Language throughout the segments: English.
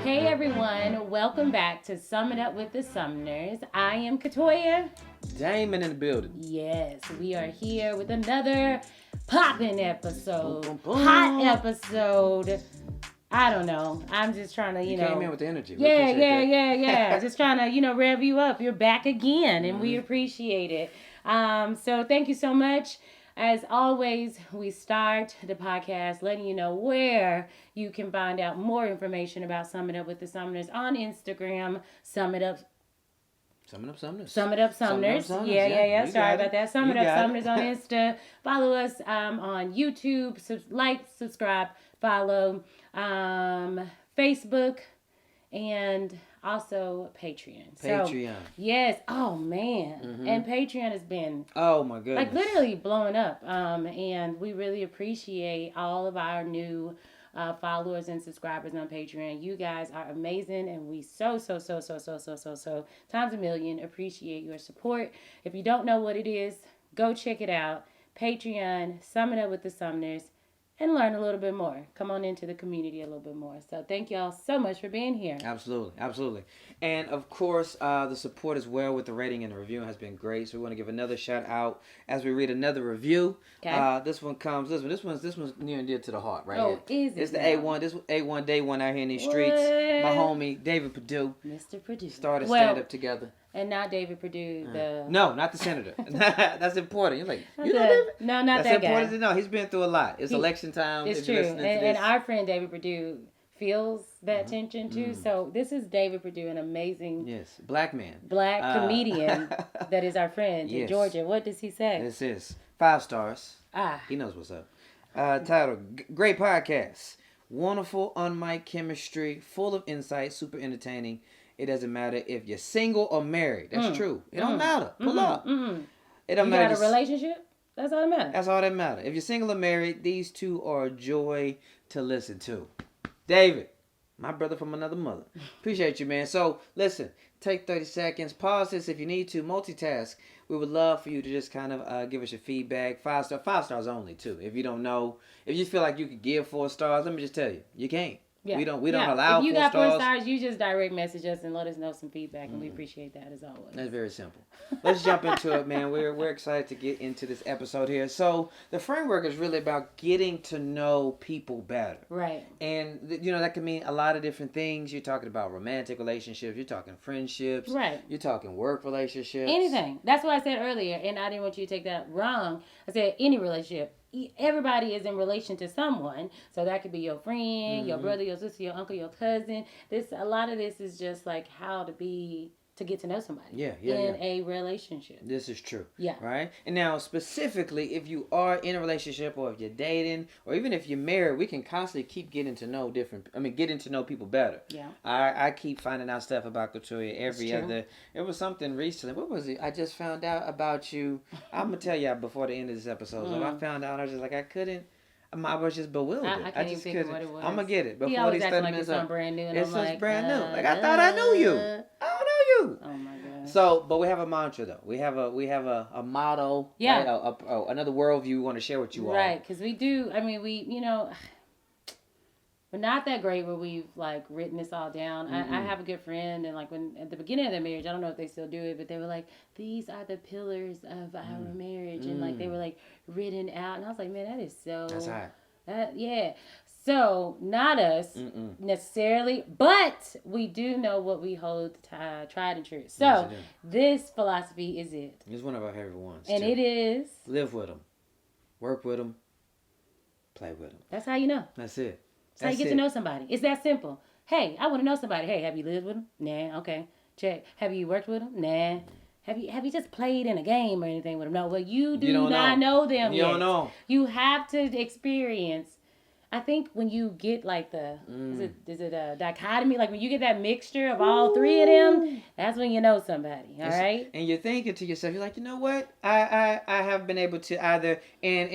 Hey everyone, welcome back to Sum It Up with the Sumners. I am Katoya. Damon in the building. Yes, we are here with another poppin' episode. Boom, boom, boom. Hot episode. I don't know. I'm just trying to, You know. came in with the energy. We Yeah. appreciate that. Just trying to, rev you up. You're back again, and we appreciate it. So thank you so much. As always, we start the podcast letting you know where you can find out more information about Sum It Up with the Sumners on Instagram. Sum It Up Sumners. Sumners. Yeah. Sorry about that. Sum It Up Sumners on Insta. Follow us on YouTube. Subscribe, follow. Facebook, and also Patreon. Patreon. Yes. Oh man. Mm-hmm. And Patreon has been my goodness, like literally blowing up. And we really appreciate all of our new followers and subscribers on Patreon. You guys are amazing, and we so times a million appreciate your support. If you don't know what it is, go check it out. Patreon, Sum It Up with the Sumners, and learn a little bit more. Come on into the community a little bit more. So thank y'all so much for being here. Absolutely. And of course, the support as well with the rating and the review has been great. So we want to give another shout out as we read another review. Okay. This one's near and dear to the heart right here. Is it? It's the A1. This A1 day one out here in these streets. My homie David Perdue. Mr. Perdue. Started stand up together. And not David Perdue, No, not the senator. That's important. You're like, you know David? No, not That's that important guy. To know. He's been through a lot. It's election time. It's true. And our friend David Perdue feels that tension too. So this is David Perdue, an amazing black man. Black comedian that is our friend in Georgia. What does he say? This is 5 stars. He knows what's up. Title, great podcast. Wonderful on-mic chemistry, full of insight, super entertaining. It doesn't matter if you're single or married. That's true. It don't matter. Pull up. It don't matter. You got a relationship? That's all that matters. That's all that matters. If you're single or married, these two are a joy to listen to. David, my brother from another mother. Appreciate you, man. So, listen. Take 30 seconds. Pause this if you need to. Multitask. We would love for you to just kind of give us your feedback. 5 stars only, too. If you don't know. If you feel like you could give 4 stars, let me just tell you. You can't. Yeah. We don't allow 4 stars. If you got 4 stars, you just direct message us and let us know some feedback, and we appreciate that as always. That's very simple. Let's jump into it, man. We're excited to get into this episode here. So the framework is really about getting to know people better. Right. And, that can mean a lot of different things. You're talking about romantic relationships. You're talking friendships. Right. You're talking work relationships. Anything. That's what I said earlier, and I didn't want you to take that wrong. I said any relationship. Everybody is in relation to someone, so that could be your friend, your brother, your sister, your uncle, your cousin. A lot of this is just like how to get to know somebody in a relationship. This is true. Yeah. Right? And now, specifically, if you are in a relationship or if you're dating or even if you're married, we can constantly keep getting to know people better. Yeah. I keep finding out stuff about Katoya every other. It was something recently. What was it? I just found out about you. I'm going to tell you before the end of this episode. So I found out, I was just like, I was just bewildered. I can't even think of what it was. I'm going to get it. Before these 30 minutes up. Brand new. And it's I'm just brand new. Like, I thought I knew you. I don't know you. Oh my God. So, but we have a mantra though. We have a motto. Yeah. Right? Another worldview we want to share with you all. Right, because we do. I mean, we're not that great where we've like written this all down. I have a good friend, and like when at the beginning of their marriage, I don't know if they still do it, but they were like, these are the pillars of our marriage, and like they were like written out, and I was like, man, that is so. That's hot. Yeah. So, not us necessarily, but we do know what we hold tried and true. So, this philosophy is it. It's one of our favorite ones. And it is... Live with them. Work with them. Play with them. That's how you know. That's it. That's how you get to know somebody. It's that simple. Hey, I want to know somebody. Hey, have you lived with them? Nah, okay. Check. Have you worked with them? Nah. Have you just played in a game or anything with them? No, well, you do not know them yet. You don't know. You have to experience. I think when you get like the is it a dichotomy? Like when you get that mixture of all 3 of them, that's when you know somebody. All right. And you're thinking to yourself, you're like, you know what? I have been able to either and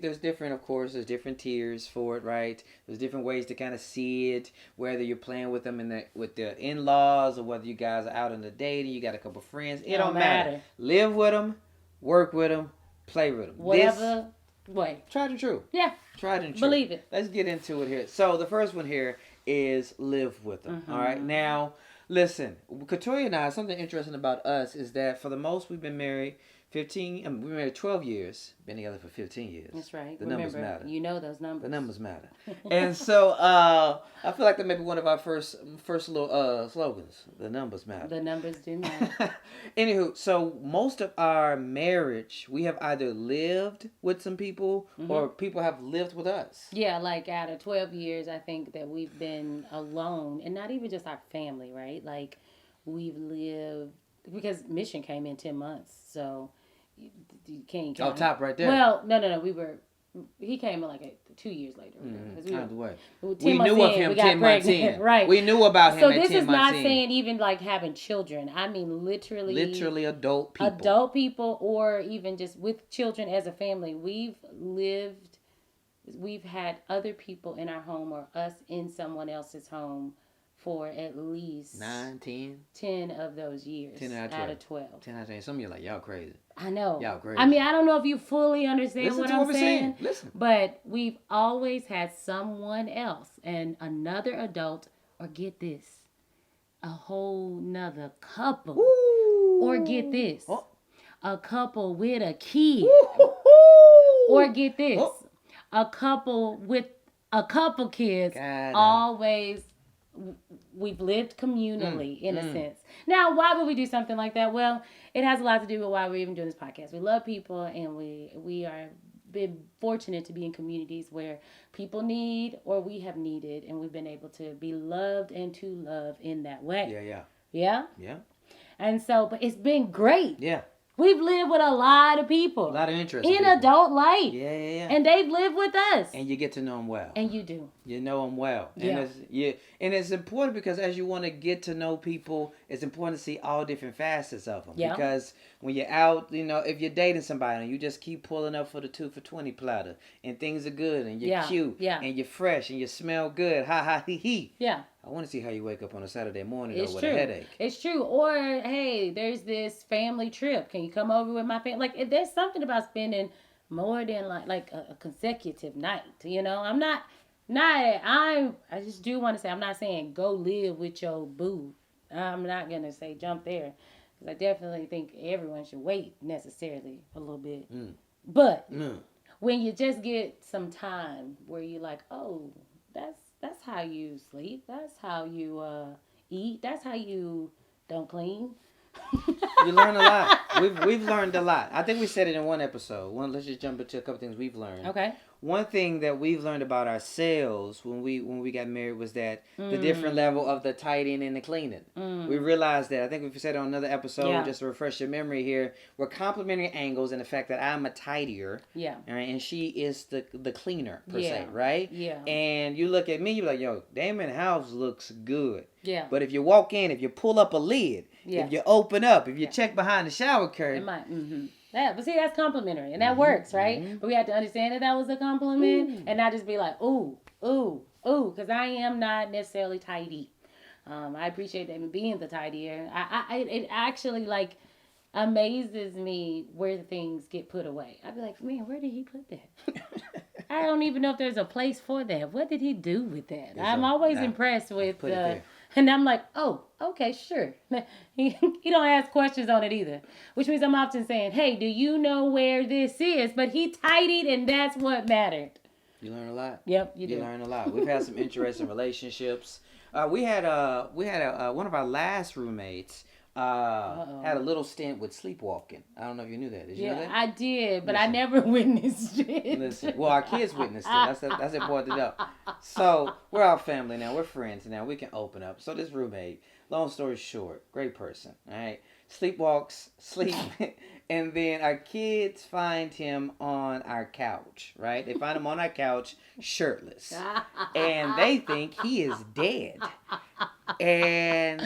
there's different, of course, there's different tiers for it, right? There's different ways to kind of see it, whether you're playing with them with their in-laws or whether you guys are out on the date and you got a couple friends. It don't matter. Live with them, work with them, play with them. Whatever way. Tried and true. Yeah. Tried and true. Believe it. Let's get into it here. So the first one here is live with them. All right. Now, listen, Katoria and I, something interesting about us is that for the most we've been married 15, we were married 12 years, been together for 15 years. That's right. The Remember, numbers matter. you know those numbers. The numbers matter. And so I feel like that may be one of our first little slogans. The numbers matter. The numbers do matter. Anywho, so most of our marriage, we have either lived with some people or people have lived with us. Yeah, like out of 12 years, I think that we've been alone, and not even just our family, right? Like we've lived, because Mission came in 10 months, so you can't count. Oh, top right there. Well, no. He came in like 2 years later. Out of the way. We knew of him 10 months in. Right. We knew about him so at 10 months in. So this is not saying even like having children. I mean literally adult people. Adult people, or even just with children as a family. We've had other people in our home or us in someone else's home for at least 9, 10? 10 of those years. 10 out of 12. 10 out of 10. Some of you are like, y'all crazy. I know. Y'all crazy. I mean, I don't know if you fully understand Listen what to I'm what we're saying. Listen. But we've always had someone else and another adult, or get this, a whole nother couple. Ooh. Or get this, a couple with a kid. Ooh. Or get this, a couple with a couple kids. Always. We've lived communally in a sense. Now, why would we do something like that? Well, it has a lot to do with why we're even doing this podcast. We love people, and we are been fortunate to be in communities where people need, or we have needed, and we've been able to be loved and to love in that way. Yeah. And so, but it's been great. Yeah. We've lived with a lot of people. A lot of interest in adult life. Yeah. And they've lived with us. And you get to know them well. And you do. You know them well. Yeah. And it's important because as you want to get to know people, it's important to see all different facets of them. Yeah. Because when you're out, if you're dating somebody and you just keep pulling up for the 2 for $20 platter and things are good and you're cute and you're fresh and you smell good, ha ha hee hee. Yeah. I want to see how you wake up on a Saturday morning with true. a headache. It's true. Or, hey, there's this family trip. Can you come over with my family? Like, there's something about spending more than like a consecutive night. I just do want to say, I'm not saying go live with your boo. I'm not going to say jump there. Because I definitely think everyone should wait necessarily a little bit. But when you just get some time where you're like, oh, that's how you sleep. That's how you eat. That's how you don't clean. You learn a lot. We've learned a lot. I think we said it in one episode. Let's just jump into a couple things we've learned. Okay. One thing that we've learned about ourselves when we got married was that the different level of the tidying and the cleaning. We realized that. I think we said it on another episode, just to refresh your memory here. We're complementary angles in the fact that I'm a tidier. Yeah. Right, and she is the cleaner, per se, Yeah. right? Yeah. And you look at me, you're like, yo, Damon's house looks good. Yeah. But if you walk in, if you pull up a lid, if you open up, if you check behind the shower curtain. It might. Yeah, but see, that's complimentary, and that works, right? But we have to understand that was a compliment, and not just be like, ooh, because I am not necessarily tidy. I appreciate them being the tidier. It actually amazes me where things get put away. I'd be like, man, where did he put that? I don't even know if there's a place for that. What did he do with that? I'm always impressed with and I'm like, oh, okay, sure. He don't ask questions on it either. Which means I'm often saying, hey, do you know where this is? But he tidied, and that's what mattered. You learn a lot. Yep, you do. You learn a lot. We've had some interesting relationships. We had one of our last roommates had a little stint with sleepwalking. I don't know if you knew that. Did you know that? I did, but I never witnessed it. Listen, well, our kids witnessed it. That's important to know. So we're our family now. We're friends now. We can open up. So this roommate, long story short, great person. All right, sleepwalks, sleep, and then our kids find him on our couch. Right? They find him on our couch, shirtless, and they think he is dead. And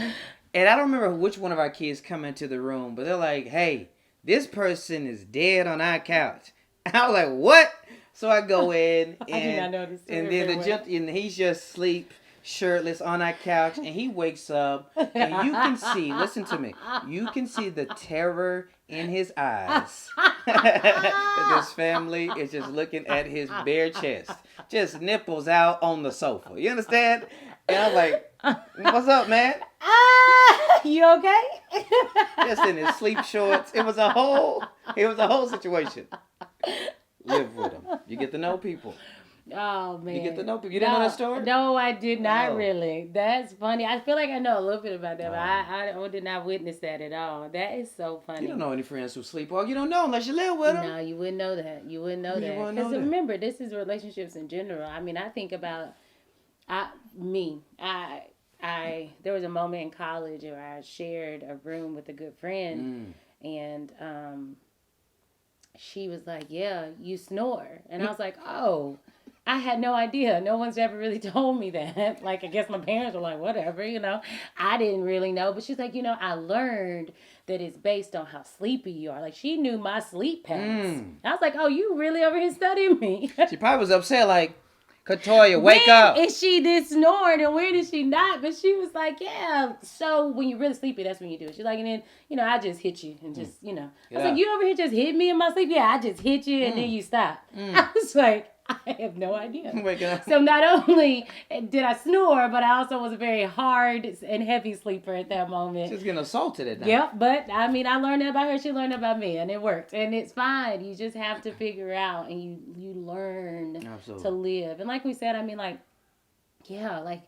I don't remember which one of our kids come into the room, but they're like, hey, this person is dead on our couch. And I was like, what? So I go in, and, I did not notice and then and he's just asleep, shirtless on our couch, and he wakes up, and you can see, listen to me, you can see the terror in his eyes. This family is just looking at his bare chest, just nipples out on the sofa. You understand? And I'm like, what's up, man? You okay? Just in his sleep shorts. It was a whole situation. Live with them. You get to know people. Oh man. You get to know people. You didn't know that story? No, I did not Oh. really. That's funny. I feel like I know a little bit about that, but Oh. I did not witness that at all. That is so funny. You don't know any friends who sleepwalk. You don't know unless you live with them. No, you wouldn't know that. You wouldn't know You that. wouldn't know Because that. remember, this is relationships in general. I mean, I think about there was a moment in college where I shared a room with a good friend, and she was like, "Yeah, you snore," and I was like, "Oh." I had no idea. No one's ever really told me that. Like, I guess my parents were like, whatever, I didn't really know. But she's like, I learned that it's based on how sleepy you are. Like, she knew my sleep patterns. I was like, oh, you really over here studying me. She probably was upset, like, Katoya, wake when up. Is she did snoring and when is she not? But she was like, yeah. So when you're really sleepy, that's when you do it. She's like, and then, I just hit you and just, I was like, you over here just hit me in my sleep? Yeah, I just hit you and then you stop. I was like, I have no idea. Waking up. So not only did I snore, but I also was a very hard and heavy sleeper at that moment. She was getting assaulted at night. Yep, but I mean, I learned that about her. She learned about me, and it worked. And it's fine. You just have to figure out, and you learn Absolutely. to live. And like we said, I mean, like, yeah, like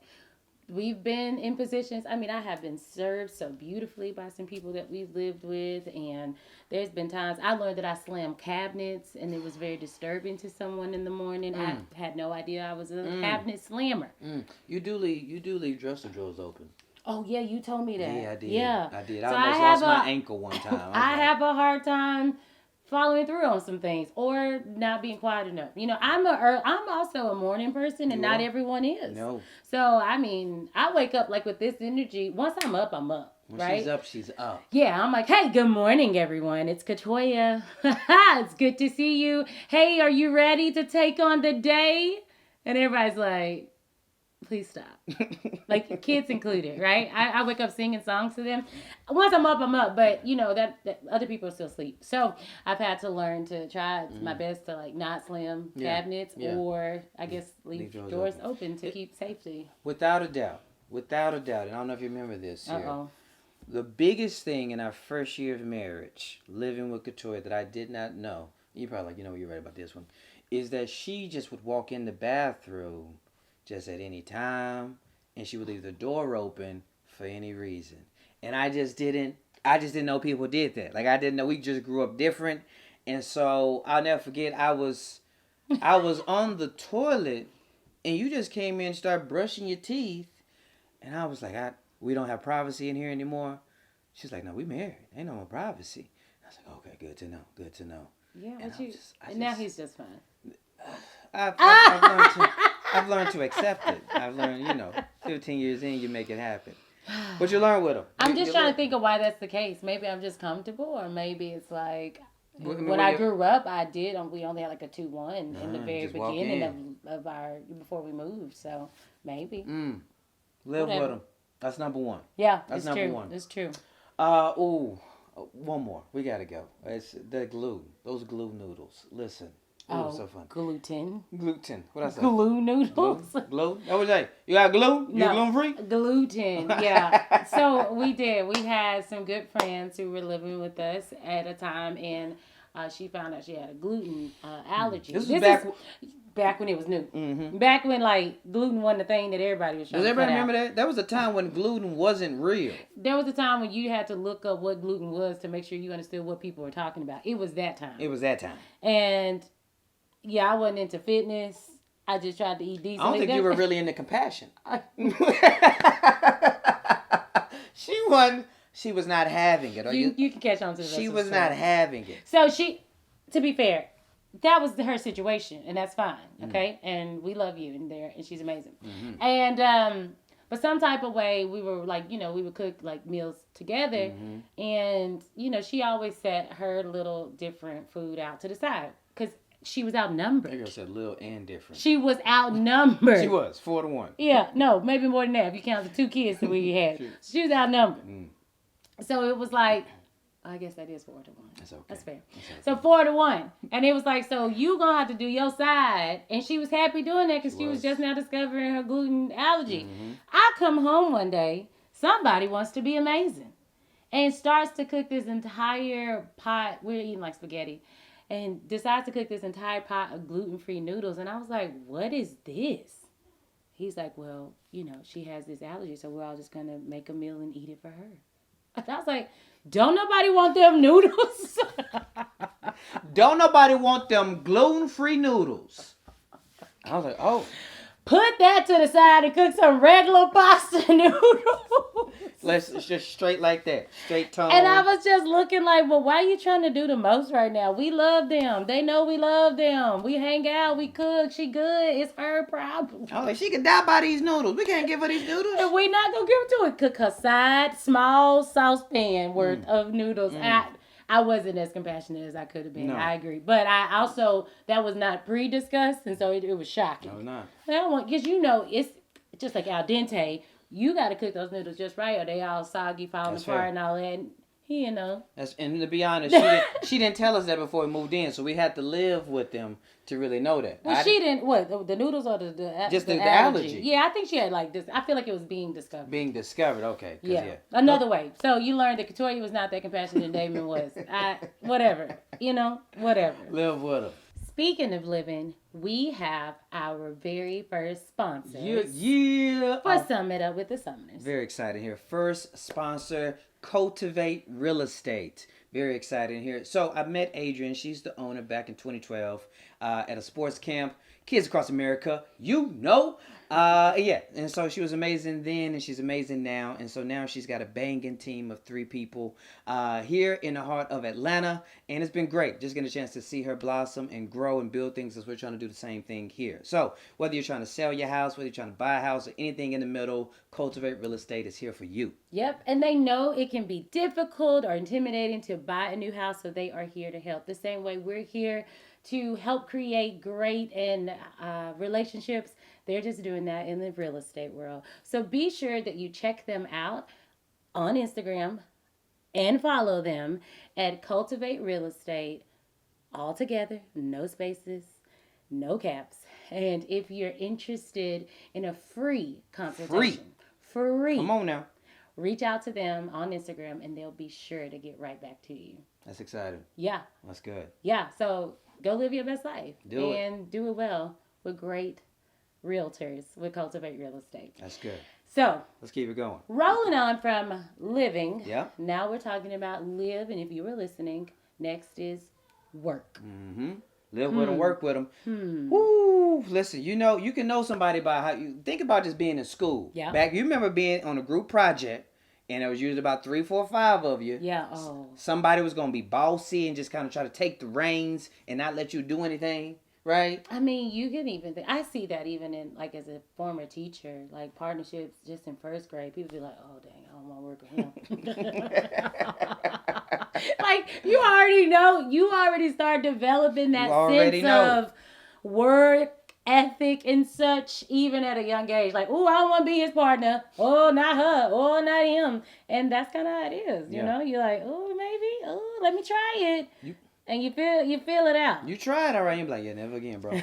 we've been in positions. I mean, I have been served so beautifully by some people that we've lived with, and there's been times I learned that I slammed cabinets, and it was very disturbing to someone in the morning. I had no idea I was a cabinet slammer. You do leave dresser drawers open. Oh yeah, you told me that. Yeah, I did. Yeah, I did. So I almost lost my ankle one time. I have a hard time following through on some things or not being quiet enough. I'm also a morning person, and not everyone is. No. So I mean, I wake up like with this energy. Once I'm up, I'm up. When right? she's up, she's up. Yeah, I'm like, hey, good morning, everyone. It's Katoya. It's good to see you. Hey, are you ready to take on the day? And everybody's like, please stop. Like kids included, right? I wake up singing songs to them. Once I'm up, I'm up. But that other people still sleep. So I've had to learn to try my best to like not slam cabinets or I guess leave doors open to keep safety. Without a doubt. And I don't know if you remember this here. Uh-oh. The biggest thing in our first year of marriage, living with Katoya, that I did not know, you probably you're right about this one, is that she just would walk in the bathroom just at any time, and she would leave the door open for any reason. And I just didn't know people did that. Like I didn't know, we just grew up different. And so I'll never forget, I was on the toilet and you just came in and started brushing your teeth, and I was like, we don't have privacy in here anymore. She's like, no, we married. Ain't no more privacy. I was like, okay, good to know. Yeah, and now he's just fine. I've learned to accept it. I've learned, 15 years in, you make it happen. But you learn with them. I'm just trying to think of why that's the case. Maybe I'm just comfortable, or maybe it's like when I grew up, we only had like a 2-1 in the very beginning of our, before we moved. So maybe. Live with them. That's number one. Yeah, that's number true. It's true. One more. We gotta go. It's the glue. Those glue noodles. Listen. Oh, so fun. Gluten. What I say? Glue noodles. Glue? That was like, you got glue? You gluten free? Gluten. Yeah. So we did. We had some good friends who were living with us at a time, and she found out she had a gluten allergy. This was back when it was new. Mm-hmm. Back when gluten wasn't the thing that everybody was trying to Does everybody cut remember out. that? There was a time when gluten wasn't real. There was a time when you had to look up what gluten was to make sure you understood what people were talking about. It was that time. And yeah, I wasn't into fitness. I just tried to eat decently. I don't think you were really into compassion. She was not having it. You can catch on to the rest She of was the not story. having it. So to be fair, that was her situation, and that's fine, okay? And we love you, and she's amazing. Mm-hmm. And but some type of way, we were like, we would cook like meals together, and she always set her little different food out to the side because she was outnumbered. That girl said little and different. She was outnumbered. She was 4-1. Yeah, no, maybe more than that if you count the 2 kids that we had. She was outnumbered. So it was like, I guess that is 4-1. That's okay. That's fair. That's okay. So 4-1, and it was like, so you gonna have to do your side, and she was happy doing that because she was just now discovering her gluten allergy. Mm-hmm. I come home one day, somebody wants to be amazing, and starts to cook this entire pot. We're eating like spaghetti, and decides to cook this entire pot of gluten-free noodles, and I was like, what is this? He's like, well, she has this allergy, so we're all just gonna make a meal and eat it for her. And I was like, don't nobody want them noodles? Don't nobody want them gluten-free noodles. I was like, oh. Put that to the side and cook some regular pasta noodles. Let's just straight like that. Straight tone. And I was just looking like, well, why are you trying to do the most right now? We love them. They know we love them. We hang out. We cook. She good. It's her problem. I was like, she could die by these noodles. We can't give her these noodles. And we not going to give it to her. Cook her side, small saucepan worth of noodles. I wasn't as compassionate as I could have been. No. I agree. But I also, that was not pre-discussed, and so it was shocking. No, not. Because it's just like al dente. You got to cook those noodles just right, or they all soggy, falling apart, and all that. And and to be honest, she didn't tell us that before we moved in, so we had to live with them to really know that. Well, she didn't. What, the noodles or the allergy? Yeah, I think she had like this. I feel like it was being discovered. Being discovered, okay. Yeah. Another way. So you learned that Katoya was not that compassionate and Damon was. Whatever. Whatever. Live with her. Speaking of living, we have our very first sponsor. Yeah. For Sum It Up with the Sumners. Very excited here. First sponsor, Cultivate Real Estate. Very excited here. So I met Adrian. She's the owner back in 2012 at a sports camp. Kids Across America, yeah. And so she was amazing then, and she's amazing now. And so now she's got a banging team of 3 people here in the heart of Atlanta. And it's been great. Just getting a chance to see her blossom and grow and build things as we're trying to do the same thing here. So whether you're trying to sell your house, whether you're trying to buy a house, or anything in the middle, Cultivate Real Estate is here for you. Yep. And they know it can be difficult or intimidating to buy a new house, so they are here to help. The same way we're here to help create great and relationships. They're just doing that in the real estate world. So be sure that you check them out on Instagram and follow them at Cultivate Real Estate, all together, no spaces, no caps. And if you're interested in a free consultation, free. Come on now. Reach out to them on Instagram and they'll be sure to get right back to you. That's exciting. Yeah. That's good. Yeah. So go live your best life. Do it well with great realtors with Cultivate Real Estate. That's good. So let's keep it going. Rolling on from living. Yeah. Now we're talking about live, and if you were listening, next is work. Mm-hmm. Live with them, work with them. Woo! Listen, you can know somebody by how you think about just being in school. Yeah. You remember being on a group project. And it was usually about 3, 4, 5 of you. Yeah. Oh. Somebody was gonna be bossy and just kind of try to take the reins and not let you do anything, right? I mean, you can even think. I see that even in like as a former teacher, like partnerships just in first grade. People be like, "Oh dang, I don't want to work with him." Like you already know, you already start developing that sense of work ethic and such, even at a young age. Like, oh, I don't want to be his partner. Oh, not her. Oh, not him. And that's kind of how it is. You know, you're like, oh, maybe. Oh, let me try it. And you feel it out. You try it, all right. You're like, yeah, never again, bro.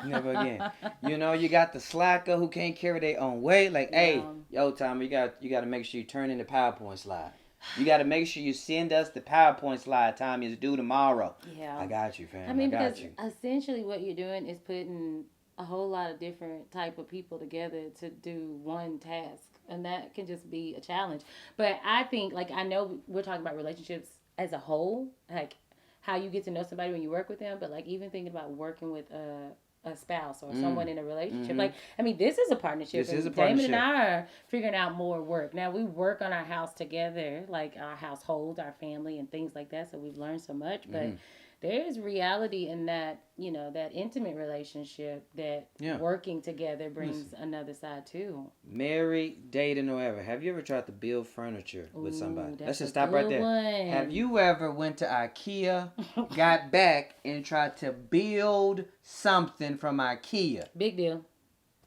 Never again. You got the slacker who can't carry their own weight. Like, hey, yo, Tommy, you got to make sure you turn in the PowerPoint slide. You got to make sure you send us the PowerPoint slide, Tommy. It's due tomorrow. Yeah. I got you, fam. I mean, because essentially what you're doing is putting a whole lot of different type of people together to do one task, and that can just be a challenge. But I think, like, I know we're talking about relationships as a whole, like how you get to know somebody when you work with them, but like even thinking about working with a spouse or someone in a relationship. Like, I mean, this is a partnership. This is a partnership. Damon and I are figuring out more work. Now, we work on our house together, like our household, our family, and things like that, so we've learned so much, but there's reality in that, that intimate relationship that working together brings another side too. Married, dating, or ever. Have you ever tried to build furniture with somebody? Let's just stop right there. One. Have you ever went to IKEA, got back, and tried to build something from IKEA? Big deal.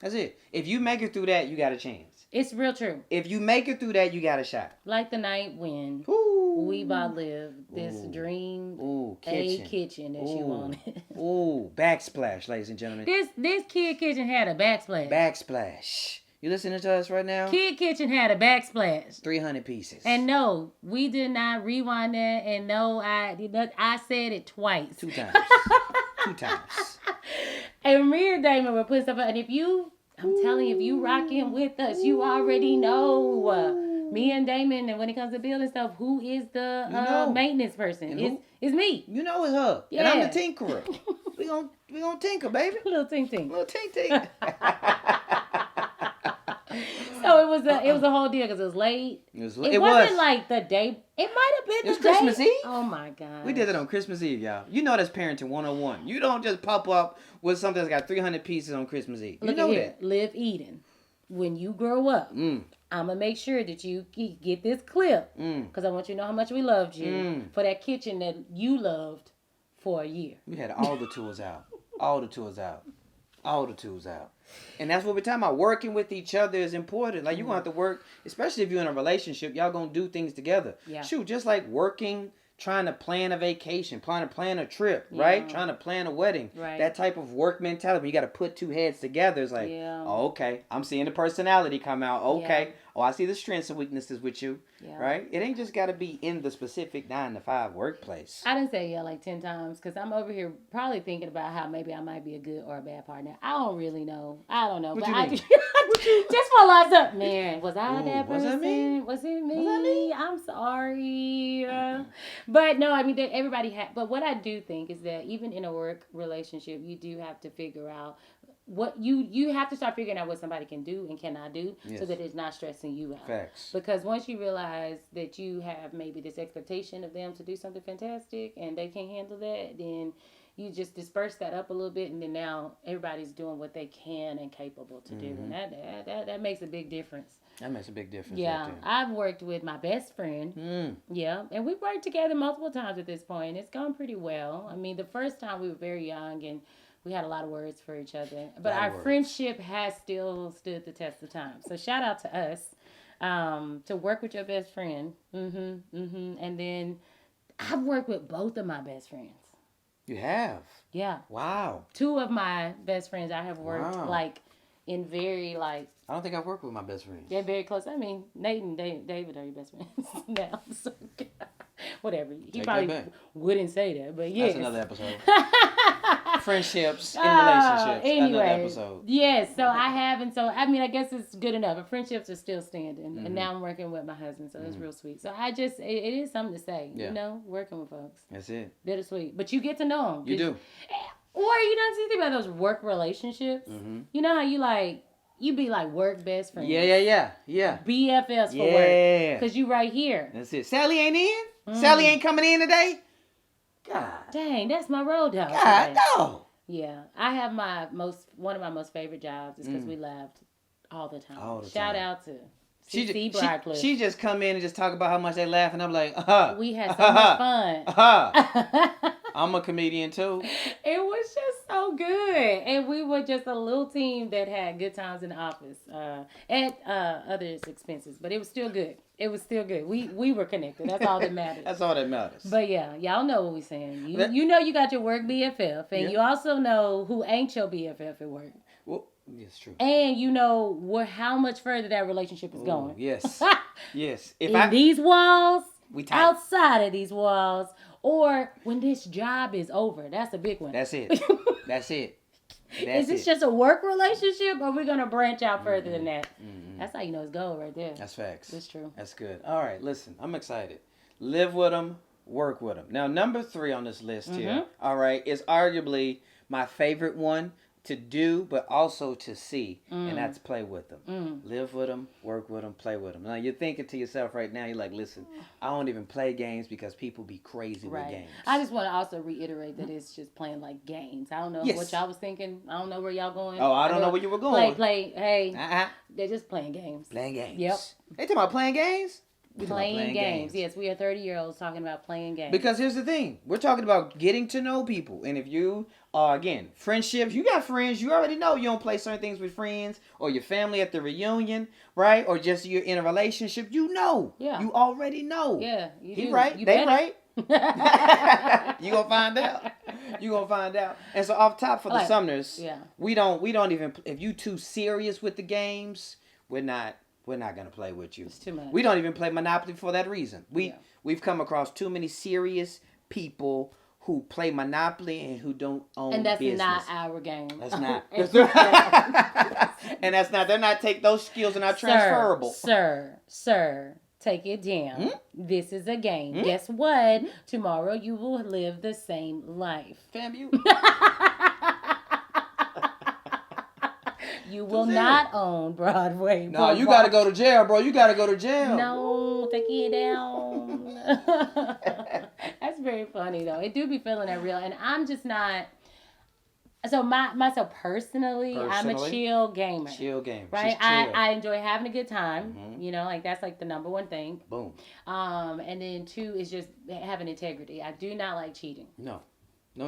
That's it. If you make it through that, you got a chance. It's real true. If you make it through that, you got a shot. Like the night when we bought Liv this Ooh. dream Ooh, a kitchen. kitchen that she Ooh. wanted. Ooh, backsplash, ladies and gentlemen. This kid kitchen had a backsplash. Backsplash. You listening to us right now? Kid kitchen had a backsplash. 300 pieces. And no, we did not rewind that. And no, I said it twice. 2 times. 2 times. And me and Damon were putting stuff up. And I'm telling you, if you rocking with us, you already know. Me and Damon, and when it comes to building stuff, who is the maintenance person? It's me. You know it's her. Yeah. And I'm the tinkerer. we gonna tinker, baby. Little tink tink. Little tink tink. So it was a whole deal because it was late. It wasn't like the day. It might have been it was the day. Christmas Eve. Oh my God. We did it on Christmas Eve, y'all. You know that's parenting 101. You don't just pop up with something that's got 300 pieces on Christmas Eve. You know that. Live Eden. When you grow up, I'm going to make sure that you get this clip because I want you to know how much we loved you for that kitchen that you loved for a year. We had all the tools out. All the tools out. All the tools out. And that's what we're talking about. Working with each other is important. Like, you're going to have to work, especially if you're in a relationship, y'all going to do things together. Yeah. Shoot, just like working, trying to plan a vacation, trying to plan a trip, right? Trying to plan a wedding. Right. That type of work mentality. When you got to put 2 heads together. It's like, oh, okay, I'm seeing the personality come out. Okay. Yeah. Oh, I see the strengths and weaknesses with you. Yeah. Right? It ain't just got to be in the specific 9-to-5 workplace. I didn't say like 10 times because I'm over here probably thinking about how maybe I might be a good or a bad partner. I don't really know. I don't know. What but you I mean? just for lots up. Man, was I that person? Was that me? Was it me? Was that me? I'm sorry. But no, I mean, everybody but what I do think is that even in a work relationship, you do have to figure out what you have to start figuring out what somebody can do and cannot do so that it's not stressing you out. Facts. Because once you realize that you have maybe this expectation of them to do something fantastic and they can't handle that, then you just disperse that up a little bit, and then now everybody's doing what they can and capable to do, and that makes a big difference. That makes a big difference. Yeah, right there. I've worked with my best friend. Yeah, and we've worked together multiple times at this point. It's gone pretty well. I mean, the first time we were very young and we had a lot of words for each other, but our friendship has still stood the test of time. So shout out to us, to work with your best friend. And then I've worked with both of my best friends. You have? Yeah. Wow. 2 of my best friends I have worked like in very I don't think I've worked with my best friends. They're very close. I mean, Nate and David are your best friends now. So whatever. He probably wouldn't say that, but yeah. That's another episode. Friendships in relationships. Anyway, another episode. Yes, so I have, and so I mean, I guess it's good enough. But friendships are still standing, and now I'm working with my husband, so it's real sweet. So I just, it is something to say, you know, working with folks. That's it. Bittersweet, but you get to know them. You do. Or you know, see about those work relationships. You know how you be like work best friends. Yeah. BFFs for work. Because you right here. That's it. Sally ain't in? Sally ain't coming in today? God. Dang, that's my road dog. God, no. Yeah. I have one of my most favorite jobs is because we laughed all the time. Shout out to CC Broadcliffe. She just come in and just talk about how much they laugh, and I'm like, we had so much fun. I'm a comedian too. It was just so good. And we were just a little team that had good times in the office at others' expenses. But it was still good. It was still good. We were connected. That's all that matters. That's all that matters. But yeah, y'all know what we're saying. You know you got your work BFF. And you also know who ain't your BFF at work. Well, it's true. And you know how much further that relationship is going. Yes. Yes. These walls, we tight. Outside of these walls, or when this job is over. That's a big one. That's it. That's it. Is this just a work relationship, or are we going to branch out further than that? That's how you know it's gold right there. That's facts. That's true. That's good. All right, listen, I'm excited. Live with them, work with them. Now, number 3 on this list here, all right, is arguably my favorite one to do, but also to see, and that's play with them. Live with them, work with them, play with them. Now, you're thinking to yourself right now, you're like, listen, I don't even play games because people be crazy with games. I just want to also reiterate that it's just playing like games. I don't know what y'all was thinking. I don't know where y'all going. Oh, I don't know where you were going. Play. Hey, they're just playing games. Playing games. Yep. They talking about playing games? Playing games. Yes, we are 30-year-olds talking about playing games. Because here's the thing. We're talking about getting to know people. And if you Again, friendships. You got friends. You already know you don't play certain things with friends or your family at the reunion, right? Or just you're in a relationship. You know. Yeah. You already know. Yeah, you He do. right. You They better. right. You gonna find out. You gonna find out. And so off top for the Sumners, Yeah. we don't even, if you too serious with the games, we're not gonna play with you. It's too much. We don't even play Monopoly for that reason. We've come across too many serious people who play Monopoly and who don't own and that's business. not our game. That's not. And that's not. They're not. Take those skills are not transferable. Sir, take it down. This is a game. Guess what? Tomorrow you will live the same life. Fam, you. You will not own Broadway. No, you gotta go to jail, bro. You gotta go to jail. No, take it down. That's very funny though. It do be feeling that real, and I'm just not. So myself personally, I'm a chill gamer. Chill gamer, right? I enjoy having a good time. You know, like that's like the number one thing. Boom. And then two is just having integrity. I do not like cheating. No,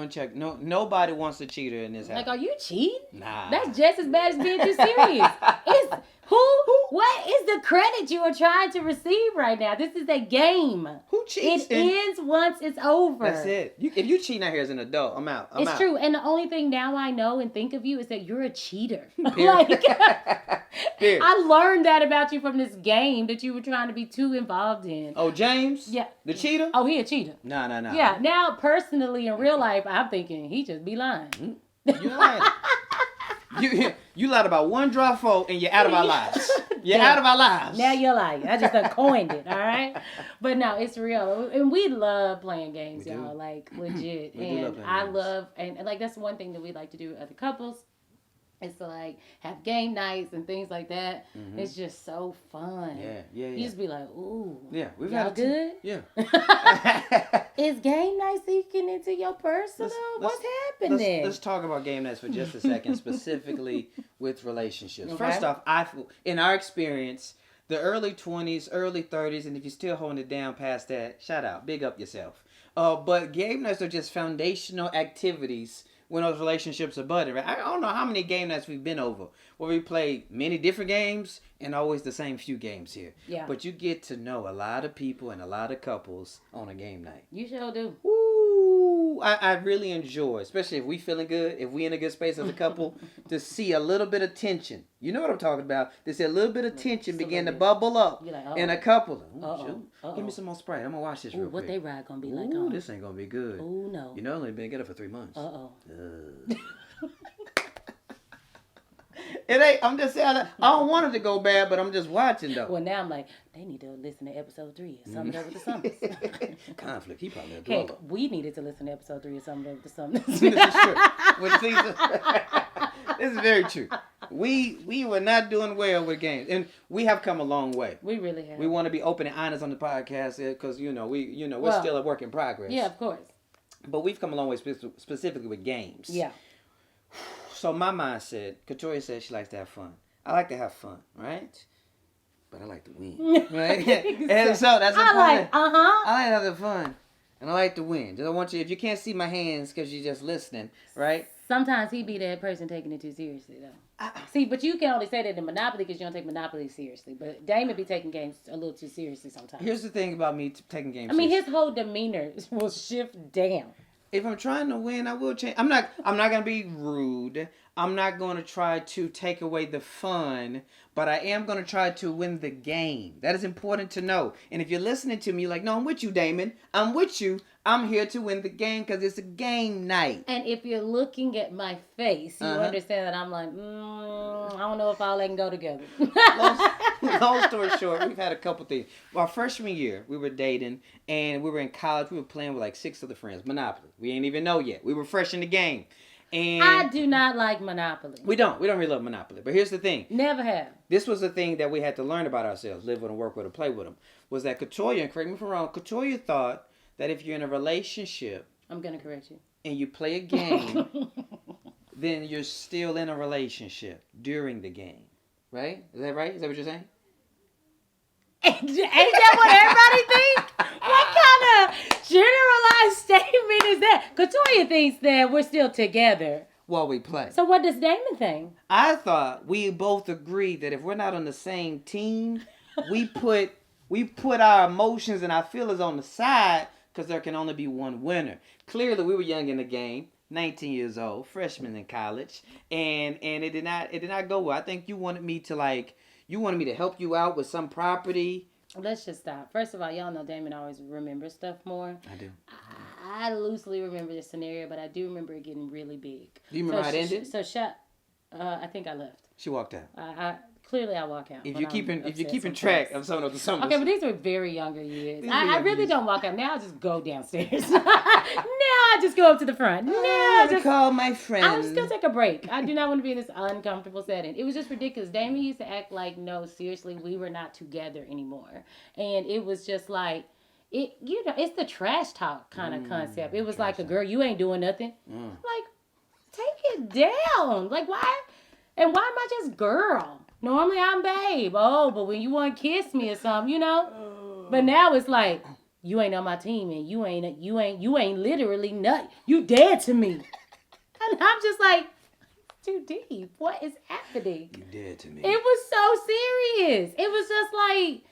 check. No, nobody wants a cheater in this house. Like, are you cheating? Nah. That's just as bad as being too serious. It's what is the credit you are trying to receive right now? This is a game. Who cheats? It ends once it's over. That's it. If you cheating out here as an adult, I'm out. It's true. And the only thing now I know and think of you is that you're a cheater. Like, I learned that about you from this game that you were trying to be too involved in. Oh, James? Yeah. The cheater? Oh, he a cheater. No. Yeah. Now, personally, in real life, I'm thinking he just be lying. You lying. You lied about one drop four and you're out of our lives. You're out of our lives. Now you're lying. I just coined it, all right? But no, it's real. And we love playing games, y'all. Like, legit. And I love, and like, that's one thing that we like to do with other couples. Is to like have game nights and things like that. It's just so fun. Yeah. You just be like, ooh. Yeah, we've y'all had good? Yeah. Is game night seeking into your personal? What's happening? Let's talk about game nights for just a second, specifically with relationships. Okay. First off, in our experience, the early 20s, early 30s, and if you're still holding it down past that, shout out, big up yourself. But game nights are just foundational activities when those relationships are budding, right? I don't know how many game nights we've been over where we play many different games and always the same few games here. Yeah. But you get to know a lot of people and a lot of couples on a game night. You sure do. Ooh, I really enjoy, especially if we feeling good, if we in a good space as a couple, to see a little bit of tension. You know what I'm talking about? To see a little bit of tension begin to bubble up in a couple. Give me some more Sprite. I'm going to watch this real quick. What they ride going to be like? Ooh, this ain't going to be good. Oh, no. You know, only been together for 3 months. It ain't. I'm just saying. I don't want it to go bad, but I'm just watching though. Well, now I'm like, they need to listen to episode 3 or something with the Summers. Conflict. He probably a Heck, dweller. we needed to listen to episode 3 or something with the Summers. This is true. This is very true. We were not doing well with games, and we have come a long way. We really have. We want to be open and honest on the podcast because we're still a work in progress. Yeah, of course. But we've come a long way specifically with games. Yeah. So my mindset, Katoria says she likes to have fun. I like to have fun, right? But I like to win, right? And so that's important. I like having fun, and I like to win. Just I want you, if you can't see my hands because you're just listening, right? Sometimes he be that person taking it too seriously, though. See, but you can only say that in Monopoly because you don't take Monopoly seriously. But Damon be taking games a little too seriously sometimes. Here's the thing about me taking games. I mean, his whole demeanor will shift down. If I'm trying to win, I will change. I'm not gonna be rude. I'm not gonna try to take away the fun, but I am gonna try to win the game. That is important to know. And if you're listening to me, you're like, no, I'm with you, Damon. I'm with you. I'm here to win the game because it's a game night. And if you're looking at my face, you understand that I'm like, I don't know if all that can go together. Long story short, we've had a couple things. Our freshman year, we were dating, and we were in college. We were playing with like 6 other friends. Monopoly. We ain't even know yet. We were fresh in the game. And I do not like Monopoly. We don't really love Monopoly. But here's the thing. Never have. This was the thing that we had to learn about ourselves, live with them, work with them, play with them, was that Katoria, and correct me if I'm wrong, Katoria thought that if you're in a relationship, I'm going to correct you, and you play a game, then you're still in a relationship during the game. Right? Is that right? Is that what you're saying? Ain't that what everybody thinks? What kind of generalized statement is that? Katoya thinks that we're still together while we play. So what does Damon think? I thought we both agreed that if we're not on the same team, we put our emotions and our feelings on the side because there can only be one winner. Clearly, we were young in the game. 19 years old, freshman in college, and it did not go well. I think you wanted me to help you out with some property. Let's just stop. First of all, y'all know Damon always remembers stuff more. I do. I loosely remember this scenario, but I do remember it getting really big. Do you remember how it ended? I think I left. She walked out. Clearly I walk out. If you're keeping track of some of the summers. Okay, but these were very younger years. I really don't walk out. Now I just go downstairs. Now I just go up to the front. Now I just call my friend. I'll still take a break. I do not want to be in this uncomfortable setting. It was just ridiculous. Damon used to act like, no, seriously, we were not together anymore. And it was just like, it's the trash talk kind of concept. It was like, a girl, you ain't doing nothing. Like, take it down. Like, why? And why am I just girl? Normally I'm babe. Oh, but when you want to kiss me or something, But now it's like, you ain't on my team and you ain't literally nut. You dead to me. And I'm just like, too deep. What is happening? You dead to me. It was so serious. It was just like,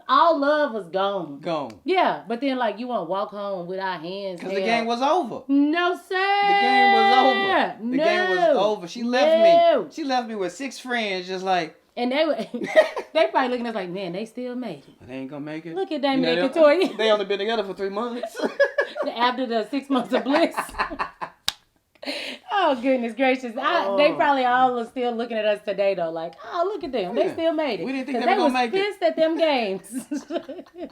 all love was gone. Gone. Yeah, but then like you want to walk home with our hands. Because the game was over. No, sir. The game was over. The game was over. She left me. She left me with 6 friends, just like. And they probably looking at us like, man, they still made it. But they ain't gonna make it. Look at Damon and Katoya. They only been together for 3 months. After the 6 months of bliss. Oh, goodness gracious. They probably all are still looking at us today, though, like, oh, look at them. They still made it. We didn't think they were going to make it. They was pissed at them games.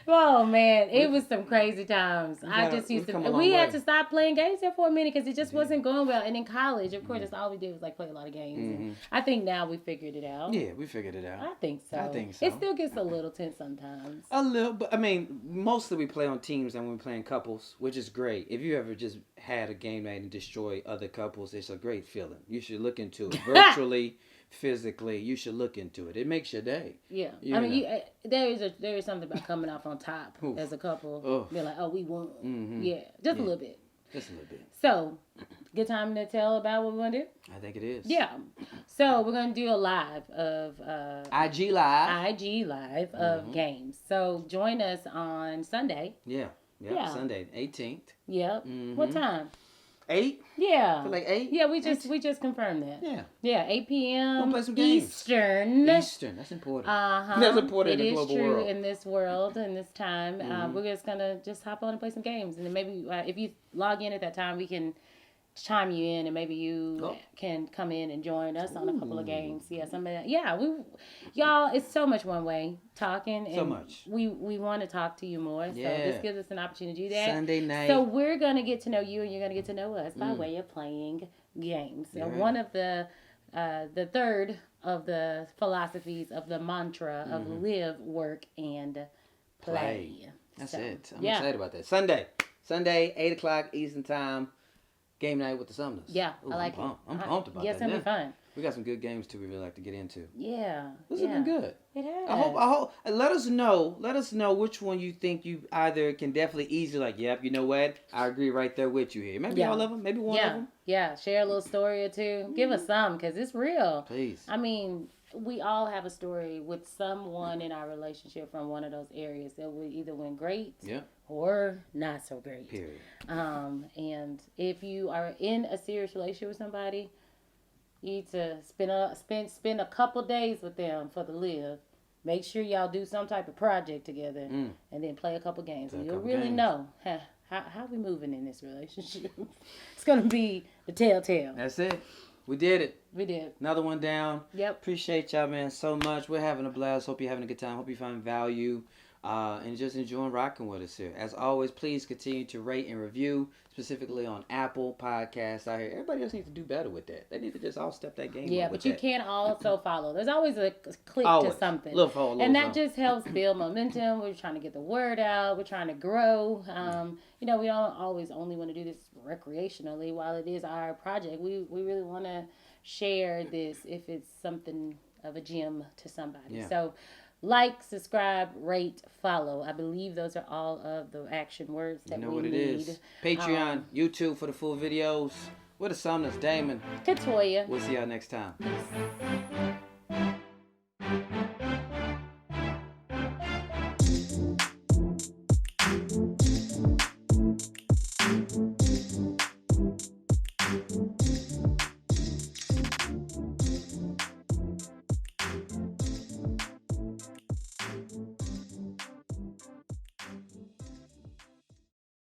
Oh, man. It was some crazy times. We had to stop playing games there for a minute because it just wasn't going well. And in college, of course, that's all we did was, like, play a lot of games. And I think now we figured it out. Yeah, we figured it out. I think so. It still gets a little tense sometimes. A little, but, I mean, mostly we play on teams and we play in couples, which is great. If you ever just had a game night and destroy other couples, it's a great feeling. You should look into it virtually, physically. You should look into it. It makes your day. Yeah, I mean, there is something about coming off on top as a couple. Be like, oh, we won. Yeah, just a little bit. Just a little bit. So, good time to tell about what we're gonna do. I think it is. Yeah. So we're gonna do a live of IG live of games. So join us on Sunday. Yeah. Sunday, 18th. Yep. What time? 8? Yeah. Feel like 8? Yeah, we just confirmed that. Yeah. Yeah, 8 p.m. We'll play some games. Eastern. That's important. That's important in the global world. It is true in this world, in this time. We're just going to hop on and play some games. And then maybe if you log in at that time, we can chime you in and maybe you can come in and join us on a couple of games. Yeah, some of that. Yeah, y'all, it's so much one way talking. And so much. We want to talk to you more. So this gives us an opportunity to do that. Sunday night. So we're going to get to know you and you're going to get to know us by way of playing games. So one of the third of the philosophies of the mantra of live, work, and play. That's it. I'm excited about that. Sunday, 8 o'clock Eastern time. Game night with the Sumners. Yeah, I like it. I'm pumped about that. Yes, it'll be fun. We got some good games too. We really like to get into. Yeah, this has been good. It has. I hope. Let us know which one you think you either can definitely easily like. Yep, you know what? I agree right there with you here. Maybe all of them. Maybe one of them. Yeah, share a little story or two. Give us some because it's real. Please. I mean, we all have a story with someone in our relationship from one of those areas that we either went great. Yeah. Or not so great. Period. And if you are in a serious relationship with somebody, you need to spend a couple days with them for the live. Make sure y'all do some type of project together, and then play a couple games, and you'll really know how we moving in this relationship. It's gonna be the telltale. That's it. We did it. We did. Another one down. Yep. Appreciate y'all, man, so much. We're having a blast. Hope you're having a good time. Hope you find value. And just enjoying rocking with us here. As always, please continue to rate and review, specifically on Apple Podcasts out here. Everybody else needs to do better with that. They need to just all step that game up. Yeah, but you can also follow. There's always a click to something. And that just helps build momentum. We're trying to get the word out. We're trying to grow. We don't always only want to do this recreationally. While it is our project, we really want to share this if it's something of a gem to somebody. Yeah. So Like, subscribe, rate, follow. I believe those are all of the action words You that know we what it need. is. Patreon, YouTube for the full videos. We're the Sumners, Damon. Katoya. We'll see y'all next time. Peace.